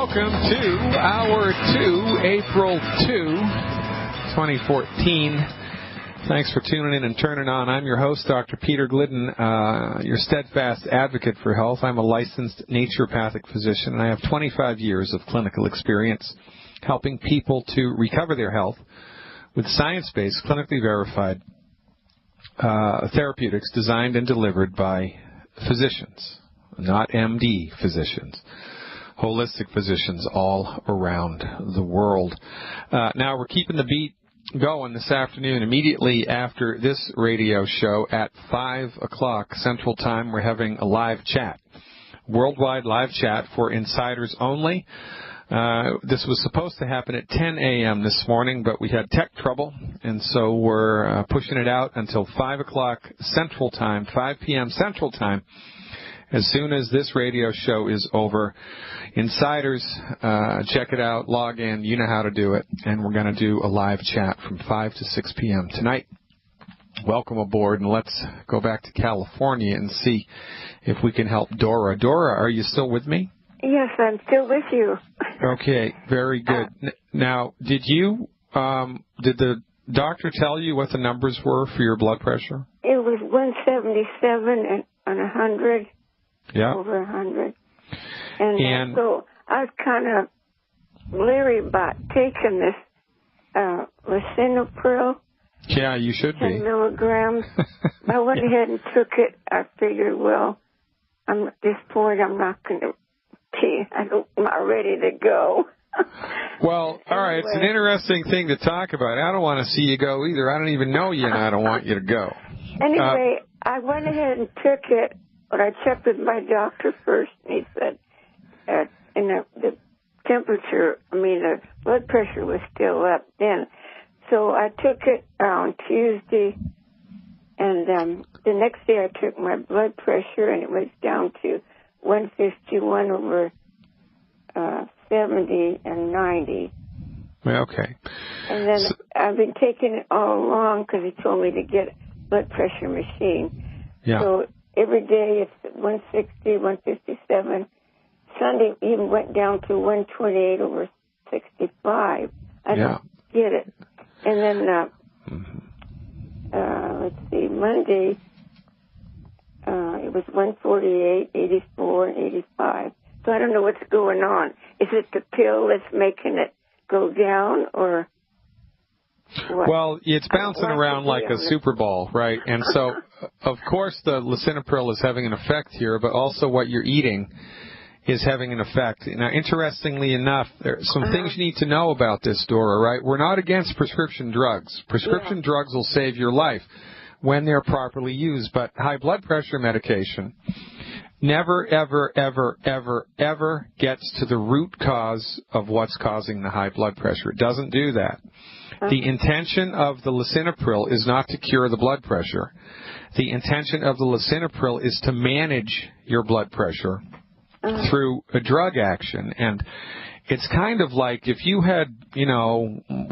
welcome to Hour 2, April 2, 2014. Thanks for tuning in and turning on. I'm your host, Dr. Peter Glidden, your steadfast advocate for health. I'm a licensed naturopathic physician, and I have 25 years of clinical experience helping people to recover their health with science-based, clinically verified therapeutics designed and delivered by physicians, not MD physicians. Holistic physicians all around the world. Now, we're keeping the beat going this afternoon. Immediately after this radio show at 5 o'clock Central Time, we're having a live chat, worldwide live chat for insiders only. This was supposed to happen at 10 a.m. this morning, but we had tech trouble, and so we're pushing it out until 5 o'clock Central Time, 5 p.m. Central Time. As soon as this radio show is over, insiders, check it out, log in, you know how to do it, and we're going to do a live chat from 5 to 6 p.m. tonight. Welcome aboard, and let's go back to California and see if we can help Dora. Dora, are you still with me? Yes, I'm still with you. Okay, very good. Now, did the doctor tell you what the numbers were for your blood pressure? It was 177 and 100. Yeah. Over 100. And so I was kind of leery about taking this lisinopril. Yeah, you should 10 be. 10 milligrams. I went ahead and took it. I figured, well, at this point, I'm not going to I'm not ready to go. Well, all right, it's an interesting thing to talk about. I don't want to see you go either. I don't even know you, and I don't want you to go. Anyway, I went ahead and took it. But I checked with my doctor first, and he said the temperature, the blood pressure was still up then. So I took it on Tuesday, and the next day I took my blood pressure, and it was down to 151 over 70 and 90. Okay. And then I've been taking it all along because he told me to get a blood pressure machine. Yeah. So every day it's 160, 157. Sunday even went down to 128 over 65. I don't get it. And then, let's see, Monday, it was 148, 84, and 85. So I don't know what's going on. Is it the pill that's making it go down, or what? Well, it's bouncing around like a Super Bowl, right? And so, of course, the lisinopril is having an effect here, but also what you're eating is having an effect. Now, interestingly enough, there are some things you need to know about this, Dora, right? We're not against prescription drugs. Prescription drugs will save your life when they're properly used, but high blood pressure medication never, ever, ever, ever, ever gets to the root cause of what's causing the high blood pressure. It doesn't do that. The intention of the lisinopril is not to cure the blood pressure. The intention of the lisinopril is to manage your blood pressure through a drug action. And it's kind of like if you had,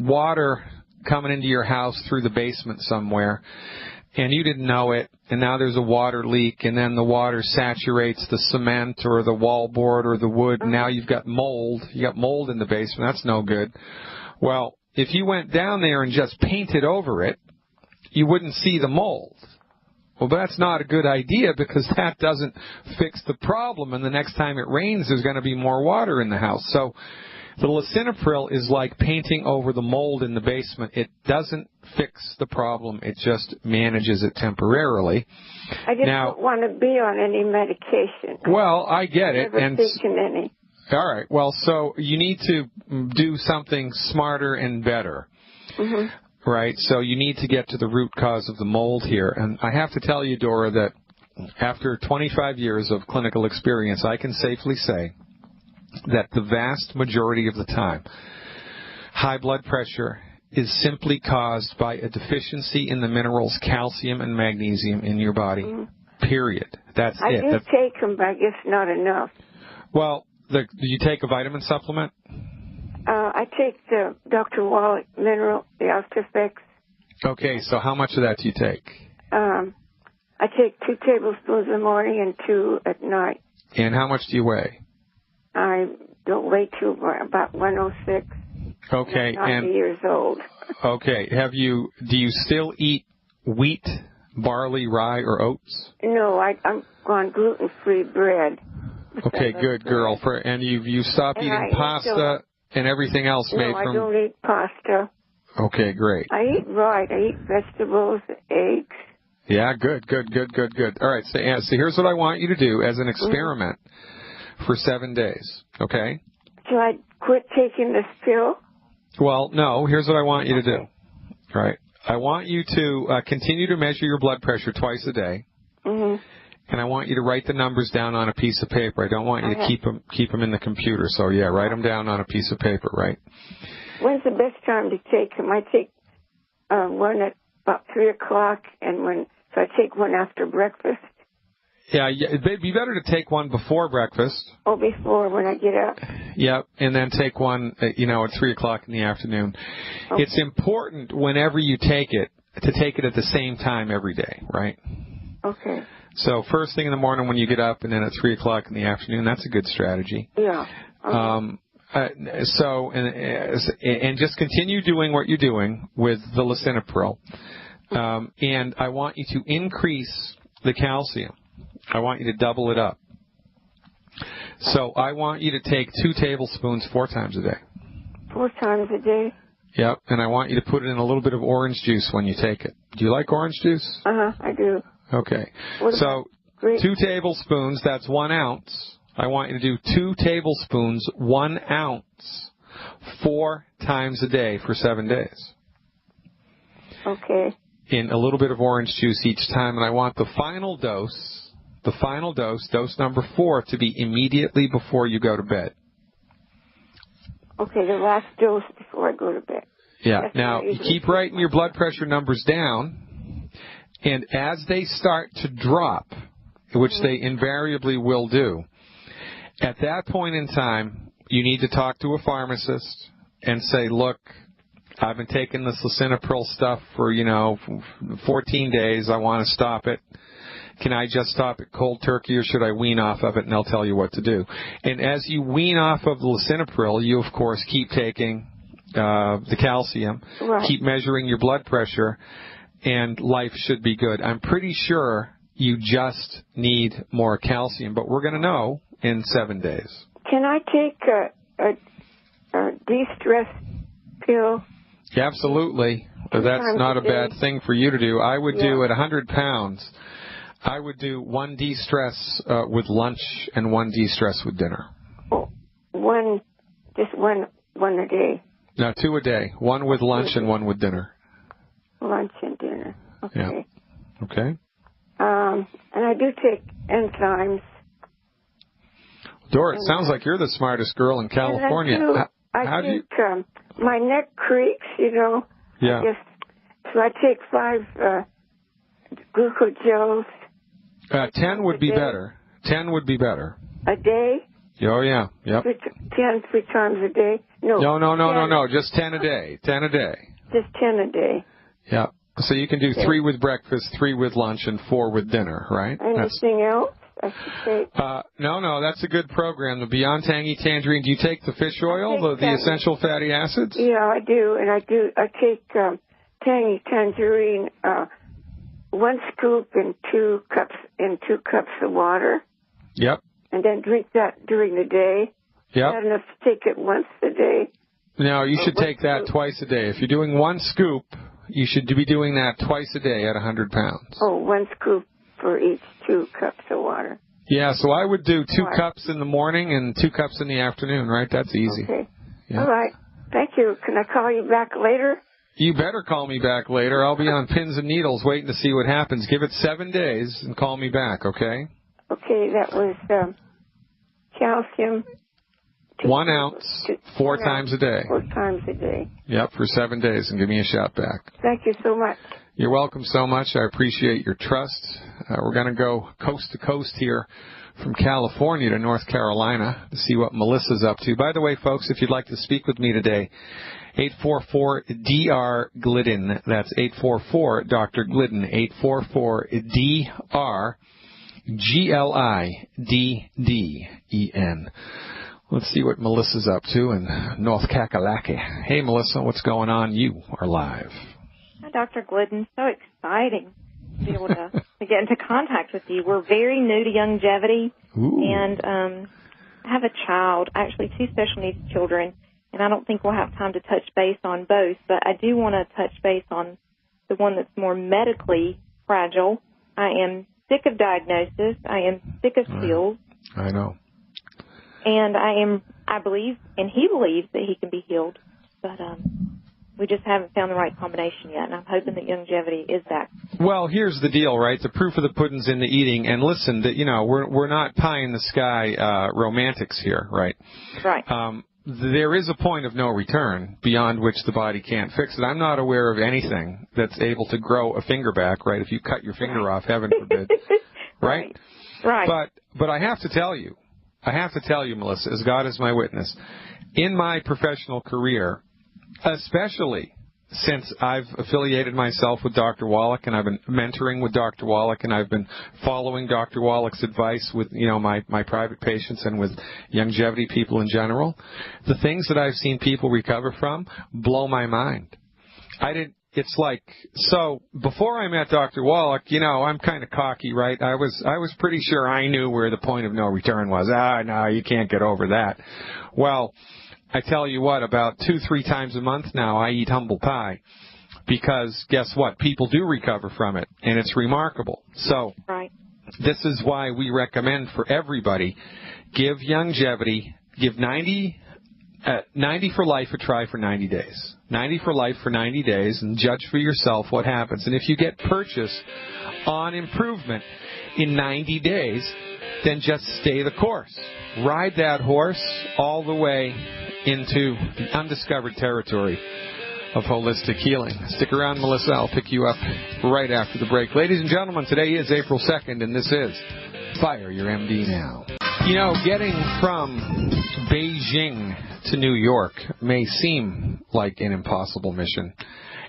water coming into your house through the basement somewhere, and you didn't know it, and now there's a water leak, and then the water saturates the cement or the wallboard or the wood, and now you've got mold. You got mold in the basement. That's no good. Well, if you went down there and just painted over it, you wouldn't see the mold. Well, that's not a good idea because that doesn't fix the problem, and the next time it rains, there's going to be more water in the house. So the lisinopril is like painting over the mold in the basement. It doesn't fix the problem. It just manages it temporarily. I just don't want to be on any medication. Well, I get it. I've never taken any. All right. Well, so you need to do something smarter and better. Mm-hmm. Right? So you need to get to the root cause of the mold here. And I have to tell you, Dora, that after 25 years of clinical experience, I can safely say that the vast majority of the time, high blood pressure is simply caused by a deficiency in the minerals calcium and magnesium in your body, period. That's it. I do take them, but I guess not enough. Well, do you take a vitamin supplement? I take the Dr. Wallach mineral, the Osteofix. Okay, so how much of that do you take? I take 2 tablespoons in the morning and 2 at night. And how much do you weigh? I'm don't weigh too much, about 106. Okay. I'm 90 years old. Okay. Do you still eat wheat, barley, rye, or oats? No, I'm on gluten-free bread. Okay, good girl. And you stopped eating pasta and everything else made from... No, I don't eat pasta. Okay, great. I eat right. I eat vegetables, eggs. Yeah, good. All right, so here's what I want you to do as an experiment for 7 days, okay? Should I quit taking this pill? Well, no, here's what I want you to do. All right. I want you to continue to measure your blood pressure twice a day. Mm-hmm. And I want you to write the numbers down on a piece of paper. I don't want you to keep them in the computer. So, yeah, write them down on a piece of paper, right? When's the best time to take them? I take one at about 3 o'clock, so I take one after breakfast. Yeah, it'd be better to take one before breakfast. Oh, before, when I get up? Yep, and then take one, at 3 o'clock in the afternoon. Okay. It's important whenever you take it to take it at the same time every day, right? Okay. So first thing in the morning when you get up, and then at 3 o'clock in the afternoon. That's a good strategy. Yeah. Okay. And just continue doing what you're doing with the lisinopril. And I want you to increase the calcium. I want you to double it up. So I want you to take 2 tablespoons 4 times a day. 4 times a day? Yep, and I want you to put it in a little bit of orange juice when you take it. Do you like orange juice? I do. Okay. So 2 tablespoons, that's 1 ounce. I want you to do 2 tablespoons, 1 ounce, 4 times a day for 7 days. Okay. In a little bit of orange juice each time, and I want the final dose, dose number 4, to be immediately before you go to bed. Okay, the last dose before I go to bed. Yeah. Now, you keep writing your blood pressure numbers down, and as they start to drop, which they invariably will do, at that point in time, you need to talk to a pharmacist and say, look, I've been taking this lisinopril stuff for, 14 days. I want to stop it. Can I just stop it cold turkey, or should I wean off of it? And they'll tell you what to do. And as you wean off of the lisinopril, you, of course, keep taking the calcium, keep measuring your blood pressure, and life should be good. I'm pretty sure you just need more calcium, but we're going to know in 7 days. Can I take a de-stress pill? Absolutely. That's not a bad thing for you to do. I would do at 100 pounds. I would do 1 de-stress with lunch and 1 de-stress with dinner. Oh, one a day? No, 2 a day. 1 with lunch and 1 with dinner. Lunch and dinner. Okay. Yeah. Okay. And I do take enzymes. Dora, it sounds like you're the smartest girl in California. My neck creaks, Yeah. So I take 5 glucogels. 10 would be better. 10 would be better. A day? Oh, yeah. Yep. 10 3 times a day? No. Just 10 a day. 10 a day. Just 10 a day. Yeah. So you can do 3 with breakfast, 3 with lunch, and 4 with dinner, right? Anything else I should take? No. That's a good program. The Beyond Tangy Tangerine. Do you take the fish oil, the essential fatty acids? Yeah, I do. And I take Tangy Tangerine, 1 scoop in 2 cups of water. Yep. And then drink that during the day. Yep. Not enough to take it once a day. No, you should take that twice a day. If you're doing 1 scoop, you should be doing that twice a day at 100 pounds. Oh, 1 scoop for each 2 cups of water. Yeah, so I would do 2 cups in the morning and 2 cups in the afternoon, right? That's easy. Okay. Yeah. All right. Thank you. Can I call you back later? You better call me back later. I'll be on pins and needles waiting to see what happens. Give it 7 days and call me back, okay? Okay, that was calcium. 1 ounce, 4 times a day. 4 times a day. Yep, for 7 days, and give me a shout back. Thank you so much. You're welcome so much. I appreciate your trust. We're going to go coast to coast here from California to North Carolina to see what Melissa's up to. By the way, folks, if you'd like to speak with me today, 844-DR-GLIDDEN. That's 844-Dr. Glidden. 844-DR-GLIDDEN. Let's see what Melissa's up to in North Kakalaki. Hey, Melissa, what's going on? You are live. Hi, Dr. Glidden. So exciting to be able to get into contact with you. We're very new to longevity, and I have a child, actually 2 special needs children, and I don't think we'll have time to touch base on both, but I do want to touch base on the one that's more medically fragile. I am sick of diagnosis. I am sick of pills. I know. And I believe, and he believes that he can be healed, but we just haven't found the right combination yet, and I'm hoping that longevity is that. Well, here's the deal, right? The proof of the pudding's in the eating, and listen, we're not pie in the sky romantics here, right? Right. There is a point of no return beyond which the body can't fix it. I'm not aware of anything that's able to grow a finger back, right? If you cut your finger off, heaven forbid, right? Right. But I have to tell you, Melissa, as God is my witness, in my professional career, especially since I've affiliated myself with Dr. Wallach and I've been mentoring with Dr. Wallach and I've been following Dr. Wallach's advice with, my private patients and with longevity people in general, the things that I've seen people recover from blow my mind. It's like, so before I met Dr. Wallach, I'm kind of cocky, right? I was pretty sure I knew where the point of no return was. No, you can't get over that. Well, I tell you what, about 2-3 times a month now, I eat humble pie because guess what? People do recover from it, and it's remarkable. So This is why we recommend for everybody, give longevity, give 90 for life a try for 90 days. 90 for life for 90 days, and judge for yourself what happens. And if you get purchase on improvement in 90 days, then just stay the course. Ride that horse all the way into the undiscovered territory of holistic healing. Stick around, Melissa. I'll pick you up right after the break. Ladies and gentlemen, today is April 2nd, and this is Fire Your MD Now. Getting from Beijing to New York may seem like an impossible mission,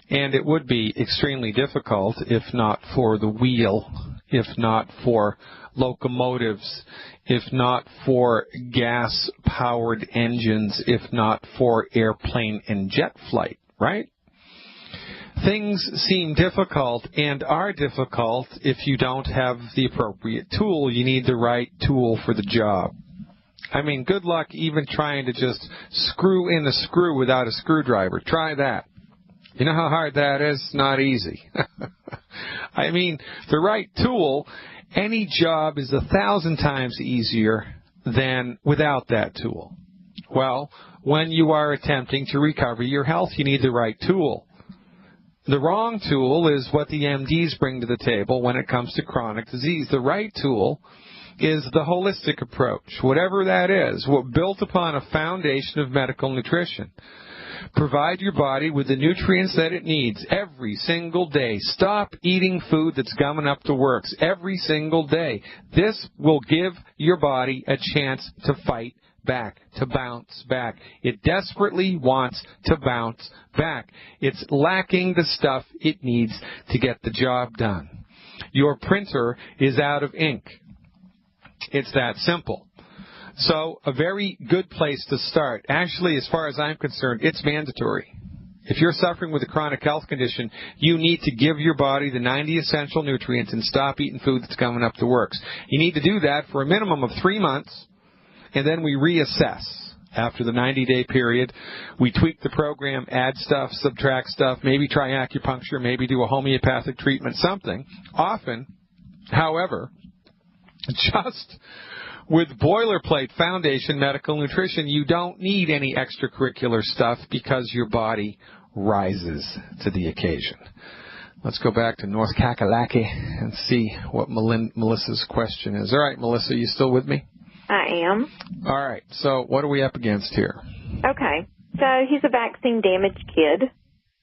and it would be extremely difficult if not for the wheel, if not for locomotives, if not for gas-powered engines, if not for airplane and jet flight, right? Things seem difficult and are difficult if you don't have the appropriate tool. You need the right tool for the job. I mean, good luck even trying to just screw in a screw without a screwdriver. Try that. You know how hard that is? Not easy. I mean, the right tool, any job is 1,000 times easier than without that tool. Well, when you are attempting to recover your health, you need the right tool. The wrong tool is what the MDs bring to the table when it comes to chronic disease. The right tool is the holistic approach, whatever that is, built upon a foundation of medical nutrition. Provide your body with the nutrients that it needs every single day. Stop eating food that's gumming up the works every single day. This will give your body a chance to fight back, to bounce back. It desperately wants to bounce back. It's lacking the stuff it needs to get the job done. Your printer is out of ink. It's that simple. So a very good place to start, actually, as far as I'm concerned, it's mandatory. If you're suffering with a chronic health condition, you need to give your body the 90 essential nutrients and stop eating food that's coming up the works. You need to do that for a minimum of 3 months, and then we reassess. After the 90-day period, we tweak the program, add stuff, subtract stuff, maybe try acupuncture, maybe do a homeopathic treatment, something. Often, however, just with boilerplate foundation medical nutrition, you don't need any extracurricular stuff because your body rises to the occasion. Let's go back to North Kakalaki and see what Melissa's question is. All right, Melissa, you still with me? I am. All right, so what are we up against here? Okay, so he's a vaccine-damaged kid,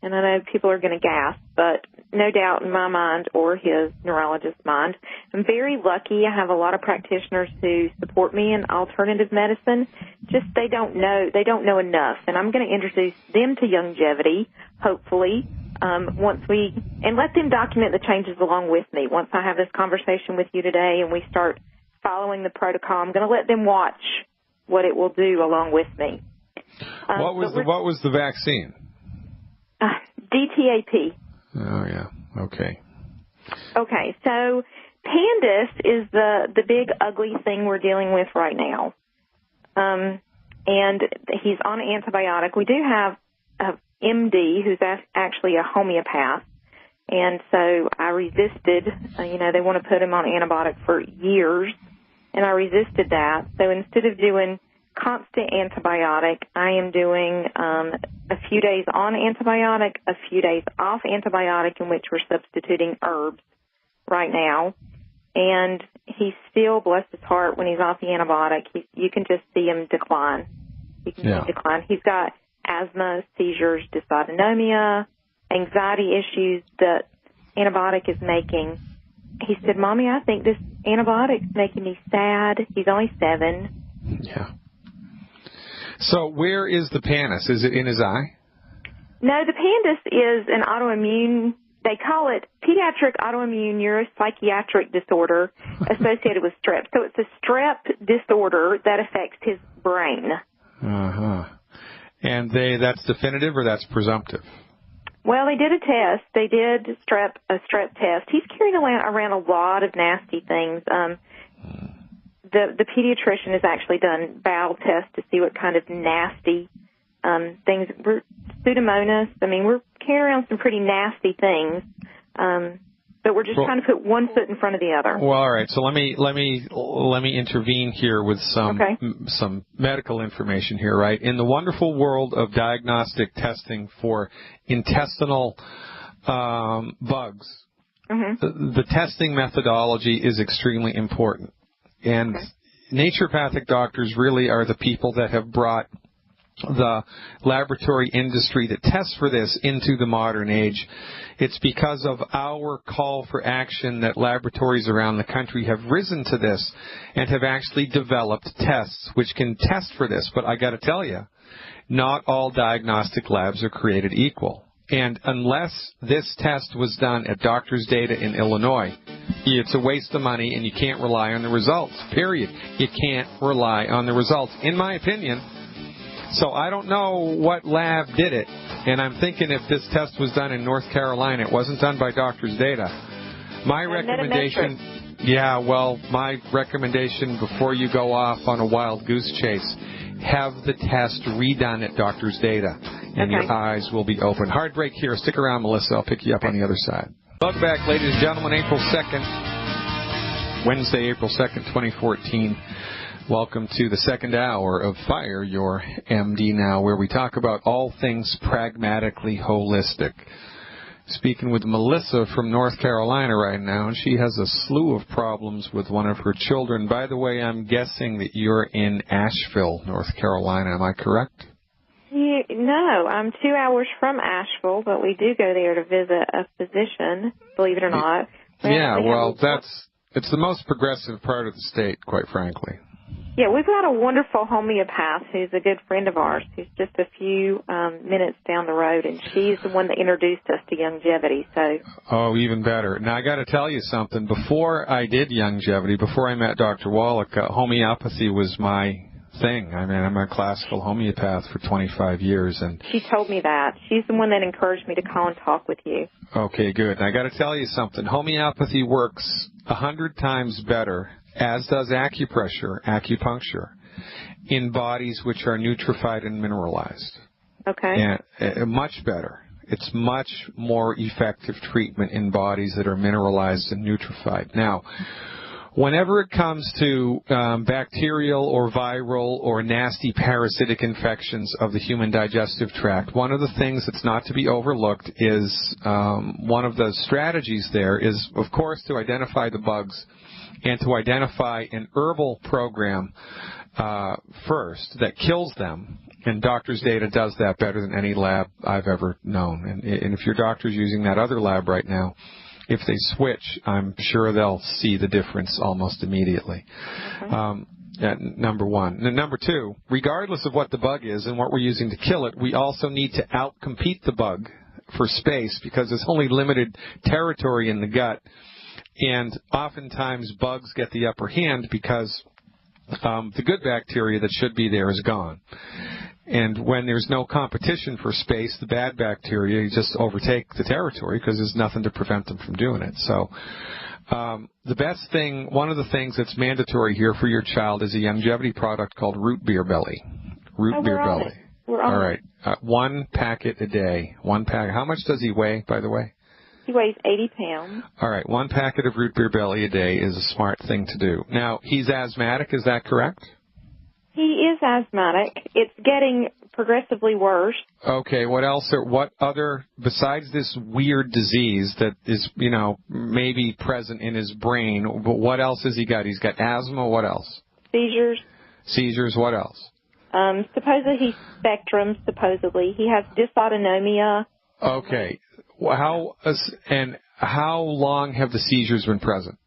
and I know people are going to gasp, but no doubt in my mind or his neurologist's mind, I'm very lucky. I have a lot of practitioners who support me in alternative medicine. Just they don't know enough, and I'm going to introduce them to longevity, hopefully, and let them document the changes along with me. Once I have this conversation with you today and we start following the protocol, I'm going to let them watch what it will do along with me. What was the vaccine? DTaP. Oh, yeah. Okay. Okay, so Pandis is the big ugly thing we're dealing with right now. And he's on antibiotic. We do have a MD who's actually a homeopath. And so I resisted, they want to put him on antibiotic for years, and I resisted that. So instead of doing constant antibiotic, I am doing a few days on antibiotic, a few days off antibiotic, in which we're substituting herbs right now. And he's still, bless his heart, when he's off the antibiotic, you can just see him decline. You can see him decline. He's got asthma, seizures, dysautonomia, anxiety issues that antibiotic is making. He said, Mommy, I think this antibiotic's making me sad. He's only 7. Yeah. So where is the Pandis? Is it in his eye? No, the Pandis is an autoimmune, they call it pediatric autoimmune neuropsychiatric disorder associated with strep. So it's a strep disorder that affects his brain. Uh-huh. And that's definitive or that's presumptive? Well, they did a test. They did a strep test. He's carrying around a lot of nasty things. The pediatrician has actually done bowel tests to see what kind of nasty things. Pseudomonas. I mean, we're carrying around some pretty nasty things. But we're just trying to put one foot in front of the other. Well, all right. So let me intervene here with some medical information here, right? In the wonderful world of diagnostic testing for intestinal bugs, the testing methodology is extremely important. And naturopathic doctors really are the people that have brought the laboratory industry that tests for this into the modern age. It's because of our call for action that laboratories around the country have risen to this and have actually developed tests which can test for this. But I got to tell you, not all diagnostic labs are created equal. And unless this test was done at Doctor's Data in Illinois, it's a waste of money and you can't rely on the results, period. You can't rely on the results, in my opinion. So I don't know what lab did it, and I'm thinking if this test was done in North Carolina, it wasn't done by Doctor's Data. My recommendation before you go off on a wild goose chase, have the test redone at Doctor's Data, and your eyes will be open. Hard break here. Stick around, Melissa. I'll pick you up on the other side. Welcome back, ladies and gentlemen. April 2nd, Wednesday, April 2nd, 2014. Welcome to the second hour of Fire Your MD Now, where we talk about all things pragmatically holistic. Speaking with Melissa from North Carolina right now, and she has a slew of problems with one of her children. By the way, I'm guessing that you're in Asheville, North Carolina. Am I correct? No, I'm 2 hours from Asheville, but we do go there to visit a physician, believe it or not. It's the most progressive part of the state, quite frankly. Yeah, we've got a wonderful homeopath who's a good friend of ours who's just a few minutes down the road, and she's the one that introduced us to Youngevity. Oh, even better. Now, I got to tell you something. Before I did Youngevity, before I met Dr. Wallach, homeopathy was my thing. I mean, I'm a classical homeopath for 25 years. And she told me that. She's the one that encouraged me to call and talk with you. Okay, good. And I got to tell you something. Homeopathy works 100 times better, as does acupuncture, in bodies which are nutrified and mineralized. Okay. And much better. It's much more effective treatment in bodies that are mineralized and nutrified. Now, whenever it comes to bacterial or viral or nasty parasitic infections of the human digestive tract, one of the things that's not to be overlooked is one of the strategies there is, of course, to identify the bugs and to identify an herbal program first that kills them. And Doctor's Data does that better than any lab I've ever known. And if your doctor's using that other lab right now, if they switch, I'm sure they'll see the difference almost immediately. Number one. And number two, regardless of what the bug is and what we're using to kill it, we also need to outcompete the bug for space because there's only limited territory in the gut. And oftentimes bugs get the upper hand because the good bacteria that should be there is gone. And when there's no competition for space, the bad bacteria just overtake the territory because there's nothing to prevent them from doing it. So the best thing, one of the things that's mandatory here for your child is a longevity product called Root Beer Belly. Root Beer Belly. All right. 1 packet a day. 1 packet. How much does he weigh, by the way? He weighs 80 pounds. All right. 1 packet of Root Beer Belly a day is a smart thing to do. Now, he's asthmatic. Is that correct? He is asthmatic. It's getting progressively worse. Okay, what else? What other, besides this weird disease that is, maybe present in his brain, but what else has he got? He's got asthma. What else? Seizures. Seizures. What else? Supposedly he's spectrum. Supposedly he has dysautonomia. Okay, how long have the seizures been present?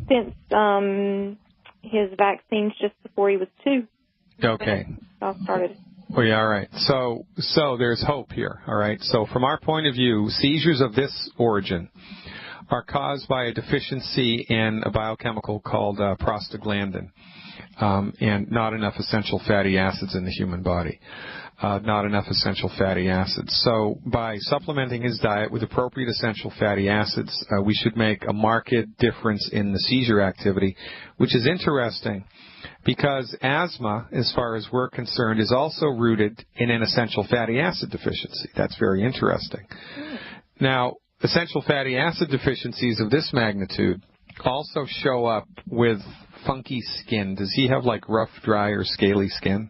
Since his vaccines just before he was 2. Okay. All started. Well, yeah, all right. So there's hope here, all right? So from our point of view, seizures of this origin are caused by a deficiency in a biochemical called prostaglandin, and not enough essential fatty acids in the human body. Not enough essential fatty acids. So by supplementing his diet with appropriate essential fatty acids, we should make a marked difference in the seizure activity, which is interesting because asthma, as far as we're concerned, is also rooted in an essential fatty acid deficiency. That's very interesting. Now, essential fatty acid deficiencies of this magnitude also show up with funky skin. Does he have like rough, dry, or scaly skin?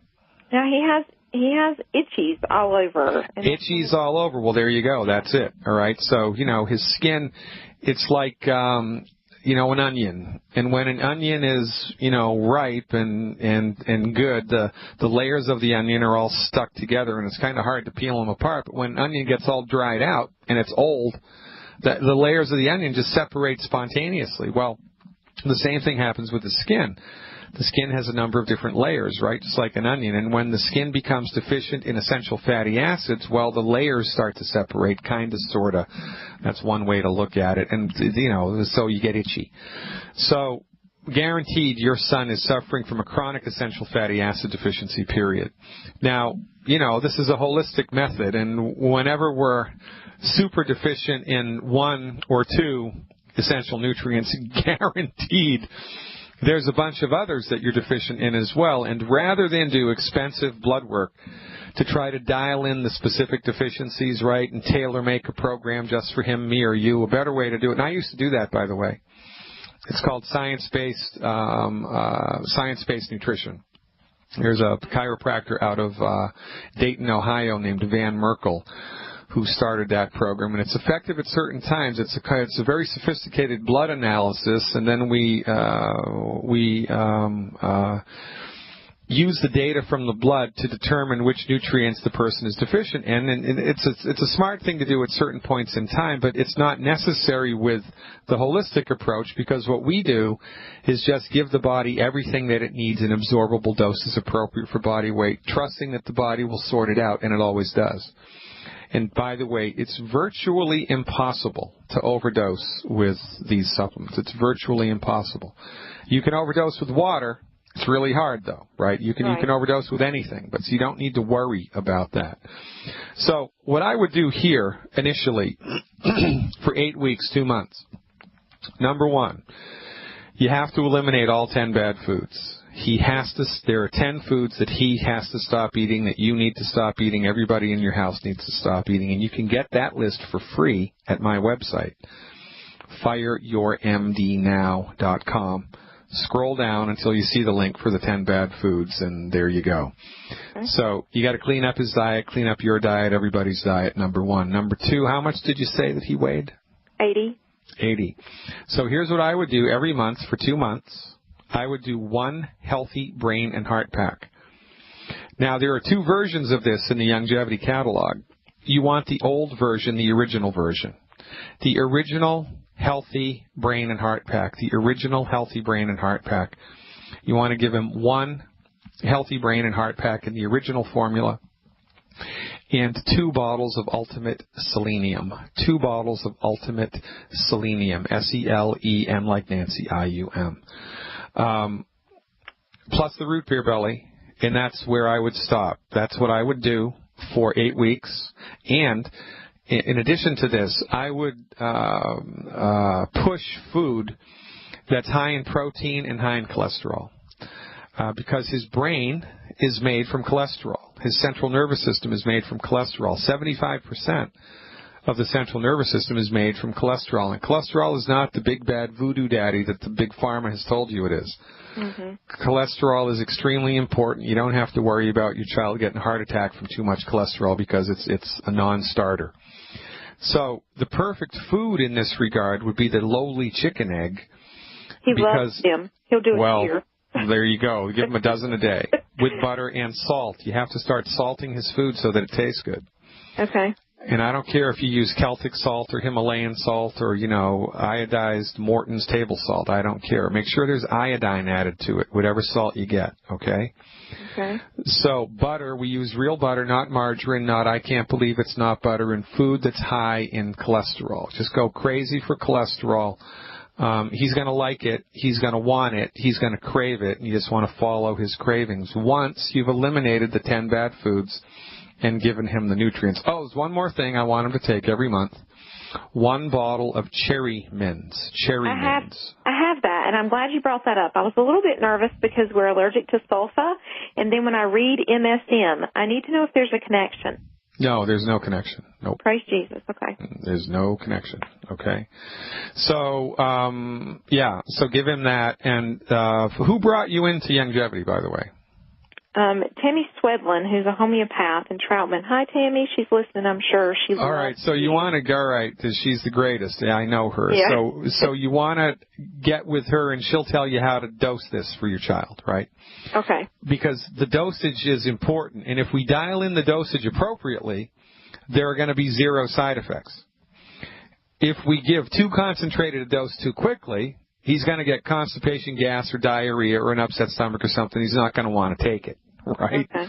Now he has itchies all over. Itchies all over. Well, there you go. That's it. All right. So, his skin, it's like, an onion. And when an onion is, ripe and good, the layers of the onion are all stuck together and it's kind of hard to peel them apart. But when an onion gets all dried out and it's old, the layers of the onion just separate spontaneously. Well, the same thing happens with the skin. The skin has a number of different layers, right, just like an onion. And when the skin becomes deficient in essential fatty acids, well, the layers start to separate, kind of, sort of. That's one way to look at it. And, so you get itchy. So guaranteed your son is suffering from a chronic essential fatty acid deficiency, period. Now, this is a holistic method, and whenever we're super deficient in 1 or 2 essential nutrients, guaranteed there's a bunch of others that you're deficient in as well. And rather than do expensive blood work to try to dial in the specific deficiencies, right, and tailor-make a program just for him, me, or you, a better way to do it, and I used to do that, by the way, it's called science-based nutrition. There's a chiropractor out of Dayton, Ohio named Van Merkel, who started that program, and it's effective at certain times. It's a very sophisticated blood analysis, and then we use the data from the blood to determine which nutrients the person is deficient in. And it's a smart thing to do at certain points in time, but it's not necessary with the holistic approach, because what we do is just give the body everything that it needs in absorbable doses appropriate for body weight, trusting that the body will sort it out, and it always does. And by the way, it's virtually impossible to overdose with these supplements. It's virtually impossible. You can overdose with water. It's really hard, though, right? You can overdose with anything, but you don't need to worry about that. So what I would do here initially for 8 weeks, 2 months, number 1, you have to eliminate all 10 bad foods. There are 10 foods that he has to stop eating, that you need to stop eating, everybody in your house needs to stop eating, and you can get that list for free at my website, fireyourmdnow.com. Scroll down until you see the link for the 10 bad foods, and there you go. Okay. So you got to clean up his diet, clean up your diet, everybody's diet, number 1. Number 2, how much did you say that he weighed? 80. 80. So here's what I would do every month for 2 months. I would do 1 healthy brain and heart pack. Now, there are 2 versions of this in the longevity catalog. You want the old version, the original version. The original healthy brain and heart pack. The original healthy brain and heart pack. You want to give him 1 healthy brain and heart pack in the original formula and 2 bottles of Ultimate Selenium. 2 bottles of Ultimate Selenium. SELEM like Nancy, IUM. plus the root beer belly, and that's where I would stop. That's what I would do for 8 weeks. And in addition to this, I would push food that's high in protein and high in cholesterol, because his brain is made from cholesterol. His central nervous system is made from cholesterol. 75% of the central nervous system is made from cholesterol. And cholesterol is not the big bad voodoo daddy that the big pharma has told you it is. Mm-hmm. Cholesterol is extremely important. You don't have to worry about your child getting a heart attack from too much cholesterol because it's a non-starter. So the perfect food in this regard would be the lowly chicken egg. He loves him. He'll do it here. There you go. Give him a dozen a day with butter and salt. You have to start salting his food so that it tastes good. Okay. And I don't care if you use Celtic salt or Himalayan salt or, iodized Morton's table salt. I don't care. Make sure there's iodine added to it, whatever salt you get, okay? Okay. So butter, we use real butter, not margarine, not I can't believe it's not butter, and food that's high in cholesterol. Just go crazy for cholesterol. He's going to like it. He's going to want it. He's going to crave it. And you just want to follow his cravings. Once you've eliminated the 10 bad foods and given him the nutrients. Oh, there's one more thing I want him to take every month. 1 bottle of cherry mints. I have that, and I'm glad you brought that up. I was a little bit nervous because we're allergic to sulfa, and then when I read MSM, I need to know if there's a connection. No, there's no connection. Nope. Praise Jesus. Okay. There's no connection. Okay. So, so give him that. And who brought you into Youngevity, by the way? Tammy Swedlin, who's a homeopath in Troutman. Hi, Tammy. She's listening, I'm sure. All right. So you want to go right because she's the greatest. Yeah, I know her. Yeah. So you want to get with her, and she'll tell you how to dose this for your child, right? Okay. Because the dosage is important, and if we dial in the dosage appropriately, there are going to be 0 side effects. If we give too concentrated a dose too quickly, he's going to get constipation, gas, or diarrhea, or an upset stomach or something. He's not going to want to take it, right? Okay.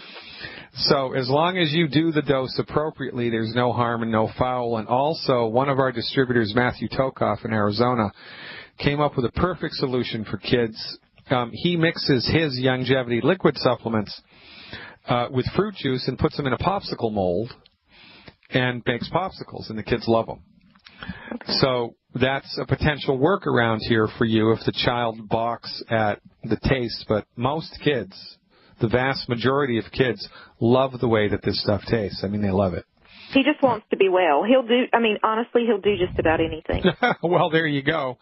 So as long as you do the dose appropriately, there's no harm and no foul. And also, one of our distributors, Matthew Tokoff in Arizona, came up with a perfect solution for kids. He mixes his Youngevity liquid supplements with fruit juice and puts them in a popsicle mold and makes popsicles, and the kids love them. Okay. So that's a potential workaround here for you if the child balks at the taste. But most kids, the vast majority of kids, love the way that this stuff tastes. I mean, they love it. He just wants to be well. Honestly, he'll do just about anything. Well, there you go.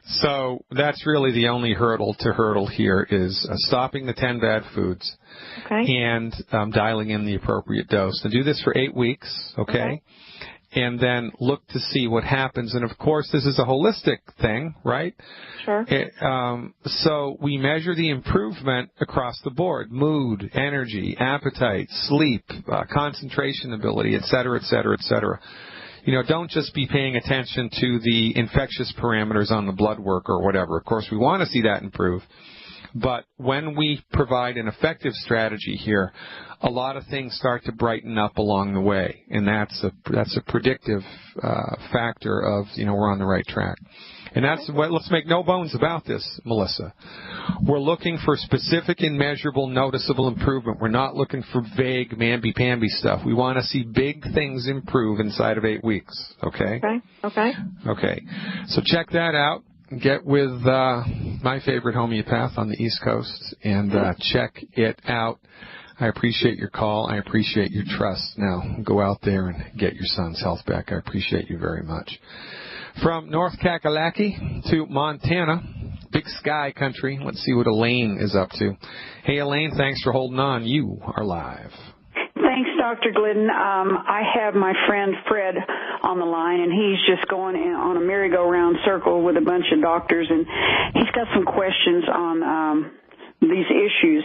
So that's really the only hurdle here is stopping the 10 bad foods, okay, and dialing in the appropriate dose. Now do this for 8 weeks, okay? And then look to see what happens. And, of course, this is a holistic thing, right? Sure. So we measure the improvement across the board: mood, energy, appetite, sleep, concentration ability, et cetera, et cetera, et cetera. Don't just be paying attention to the infectious parameters on the blood work or whatever. Of course, we want to see that improve. But when we provide an effective strategy here, a lot of things start to brighten up along the way, and that's a predictive factor of we're on the right track. And that's what. Let's make no bones about this, Melissa. We're looking for specific and measurable, noticeable improvement. We're not looking for vague, mamby-pamby stuff. We want to see big things improve inside of 8 weeks. Okay. Okay. Okay. So check that out. Get with my favorite homeopath on the East Coast and check it out. I appreciate your call. I appreciate your trust. Now, go out there and get your son's health back. I appreciate you very much. From North Kakalaki to Montana, Big Sky Country. Let's see what Elaine is up to. Hey, Elaine, thanks for holding on. You are live. Thanks, Dr. Glidden. I have my friend Fred on the line, and he's just going on a merry-go-round circle with a bunch of doctors, and he's got some questions on these issues.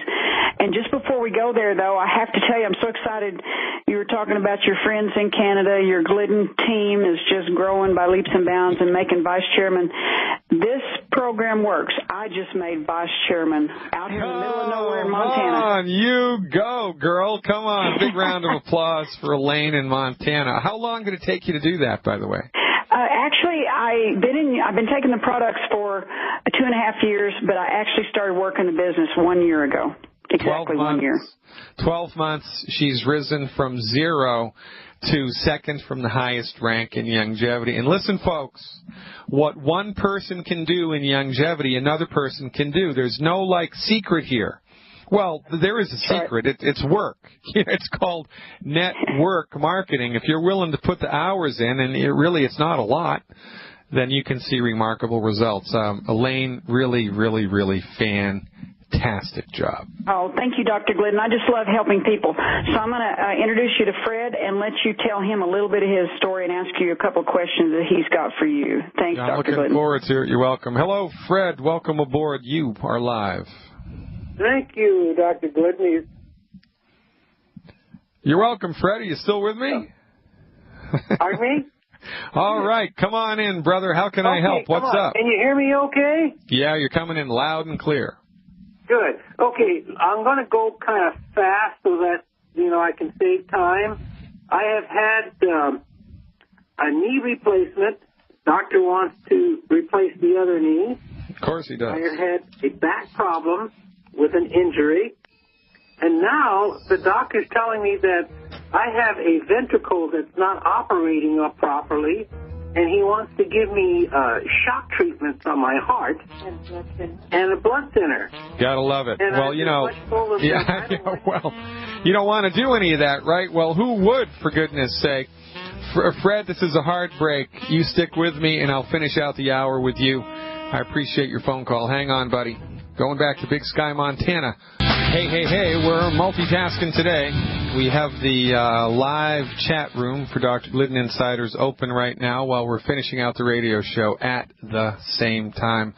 And just before we go there, though, I have to tell you, I'm so excited. You were talking about your friends in Canada. Your Glidden team is just growing by leaps and bounds and making vice chairman. This program works. I just made vice chairman out here in the middle of nowhere in Montana. Come on, you go, girl. Come on. Big round of applause for Elaine in Montana. How long did it take you to do that, by the way? Actually, I've been taking the products for 2.5 years, but I actually started working the business 1 year ago. Exactly 1 year. 12 months, she's risen from 0 to second from the highest rank in longevity. And listen, folks, what one person can do in longevity, another person can do. There's no, secret here. Well, there is a secret. It's work. It's called network marketing. If you're willing to put the hours in, and it's not a lot, then you can see remarkable results. Elaine, really, really, really fantastic job. Oh, thank you, Dr. Glidden. I just love helping people. So I'm going to introduce you to Fred and let you tell him a little bit of his story and ask you a couple of questions that he's got for you. Thanks, Dr. Glidden. I'm looking forward to it. You're welcome. Hello, Fred. Welcome aboard. You are live. Thank you, Dr. Glidden. You're welcome, Fred. Are you still with me? Pardon me? All right. Come on in, brother. How can I help? What's up? Can you hear me okay? Yeah, you're coming in loud and clear. Good. Okay, I'm going to go kind of fast so that, I can save time. I have had a knee replacement. Doctor wants to replace the other knee. Of course he does. I have had a back problem with an injury. And now the doctor's telling me that I have a ventricle that's not operating up properly, and he wants to give me shock treatments on my heart and a blood thinner. Gotta love it. And well, you don't want to do any of that, right? Well, who would, for goodness sake? Fred, this is a hard break. You stick with me, and I'll finish out the hour with you. I appreciate your phone call. Hang on, buddy. Going back to Big Sky, Montana. Hey, we're multitasking today. We have the live chat room for Dr. Glidden Insiders open right now while we're finishing out the radio show at the same time.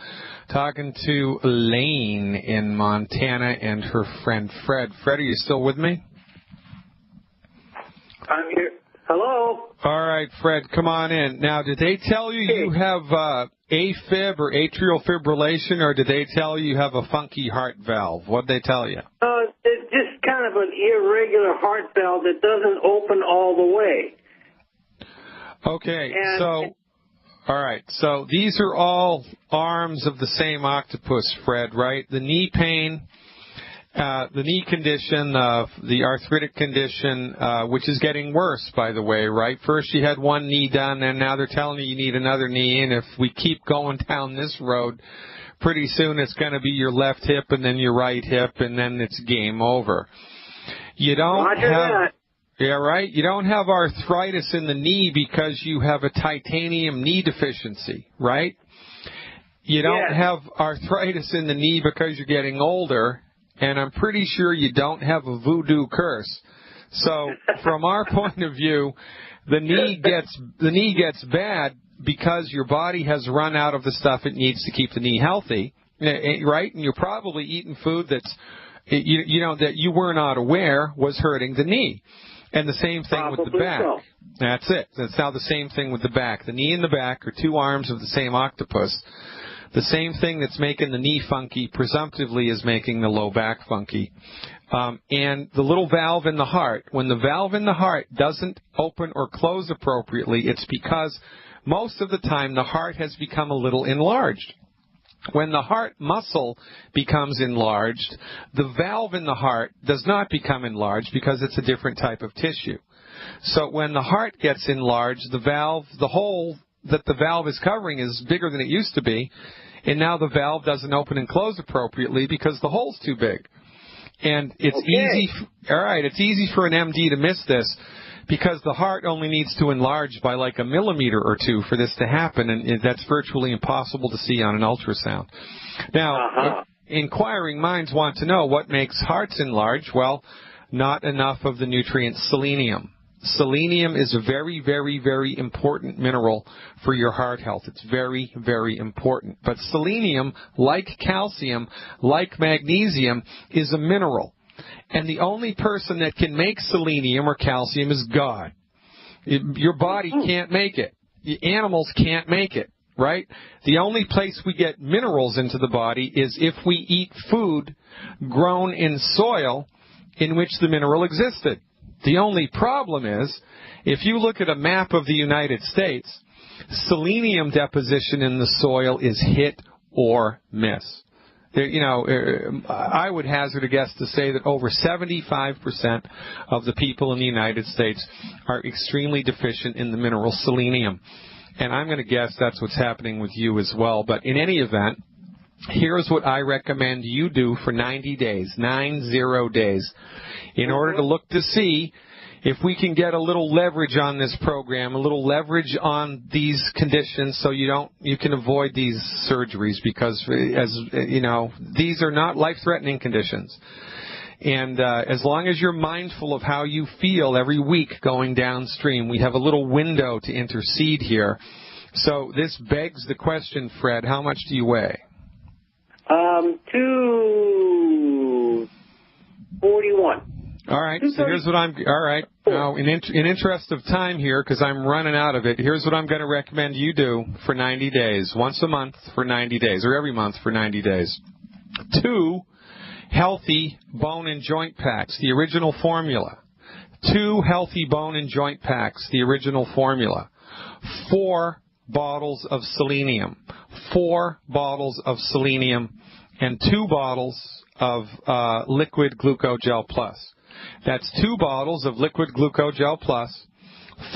Talking to Elaine in Montana and her friend Fred. Fred, are you still with me? I'm here. Hello? All right, Fred, come on in. Now, did they tell you you have AFib or atrial fibrillation, or did they tell you have a funky heart valve? What did they tell you? It's just kind of an irregular heart valve that doesn't open all the way. Okay, all right. So these are all arms of the same octopus, Fred, right? The knee pain, the knee condition, the arthritic condition, which is getting worse, by the way, right? First you had one knee done, and now they're telling you need another knee, and if we keep going down this road, pretty soon it's going to be your left hip and then your right hip, and then it's game over. You don't have... Yeah, right? You don't have arthritis in the knee because you have a titanium knee deficiency, right? You don't have arthritis in the knee because you're getting older, and I'm pretty sure you don't have a voodoo curse. So from our point of view, the knee gets bad because your body has run out of the stuff it needs to keep the knee healthy, right? And you're probably eating food that's that you were not aware was hurting the knee. And the same thing with the back. So. That's it. That's now the same thing with the back. The knee and the back are two arms of the same octopus. The same thing that's making the knee funky presumptively is making the low back funky. And the little valve in the heart, when the valve in the heart doesn't open or close appropriately, it's because most of the time the heart has become a little enlarged. When the heart muscle becomes enlarged, the valve in the heart does not become enlarged because it's a different type of tissue. So when the heart gets enlarged, the hole that the valve is covering is bigger than it used to be, and now the valve doesn't open and close appropriately because the hole's too big. And it's easy for an MD to miss this, because the heart only needs to enlarge by like a millimeter or two for this to happen, and that's virtually impossible to see on an ultrasound. Now, inquiring minds want to know what makes hearts enlarge. Well, not enough of the nutrient selenium. Selenium is a very, very, very important mineral for your heart health. It's very, very important. But selenium, like calcium, like magnesium, is a mineral. And the only person that can make selenium or calcium is God. Your body can't make it. Animals can't make it, right? The only place we get minerals into the body is if we eat food grown in soil in which the mineral existed. The only problem is, if you look at a map of the United States, Selenium deposition in the soil is hit or miss. I would hazard a guess to say that over 75% of the people in the United States are extremely deficient in the mineral selenium. And I'm going to guess that's what's happening with you as well. But in any event, here's what I recommend you do for 90 days, 90 days, in order to look to see if we can get a little leverage on this program, a little leverage on these conditions so you can avoid these surgeries, because, as you know, these are not life-threatening conditions. And as long as you're mindful of how you feel every week going downstream, we have a little window to intercede here. So this begs the question, Fred, how much do you weigh? 241. All right, so here's what all right. Now, in interest of time here, because I'm running out of it, here's what I'm going to recommend you do for 90 days. Once a month for 90 days, or every month for 90 days. 2 healthy bone and joint packs, the original formula. 2 healthy bone and joint packs, the original formula. 4 bottles of selenium. 4 bottles of selenium and 2 bottles of liquid glucogel plus. That's 2 bottles of liquid glucogel plus,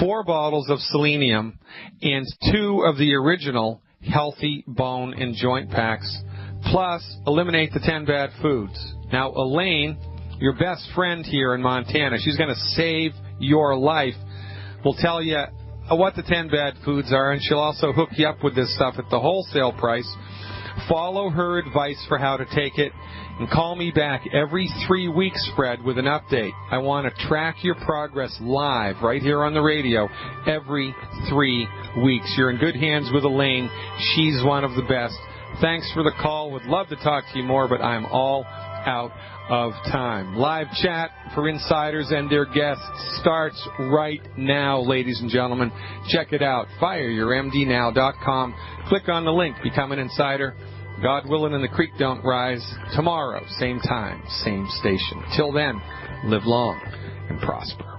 4 bottles of selenium, and 2 of the original healthy bone and joint packs, plus eliminate the 10 bad foods. Now, Elaine, your best friend here in Montana, she's going to save your life, will tell you what the 10 bad foods are, and she'll also hook you up with this stuff at the wholesale price. Follow her advice for how to take it, and call me back every 3 weeks, Fred, with an update. I want to track your progress live right here on the radio every 3 weeks. You're in good hands with Elaine. She's one of the best. Thanks for the call. Would love to talk to you more, but I'm all out of time. Live chat for insiders and their guests starts right now, ladies and gentlemen. Check it out. FireYourMDNow.com. Click on the link. Become an insider. God willing and the creek don't rise. Tomorrow, same time, same station. Till then, live long and prosper.